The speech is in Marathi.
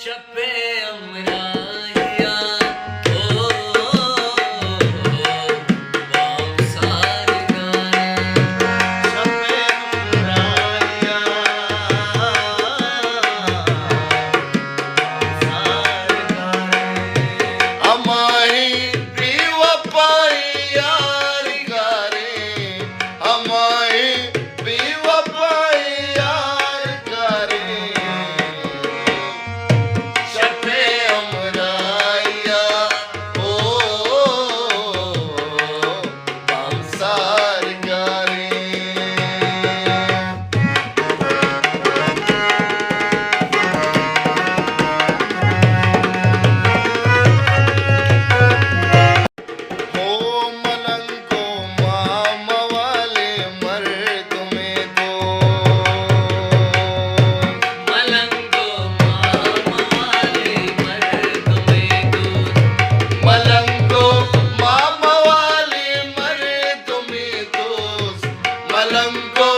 शपे अमराया ओ पावसार गाणे शपे अमराया पावसार गाणे अमाही बेवफाई यार गारे अमाही बेवफाई यार गारे शपे अमराया ओ पावसार गारे हो मलंगो मामा वाले मर तुम्हें तो मलंगो मामाले मर तुम्हें दूर मलंगो मामा वाले मर तुम्हें दोस्त मलंगो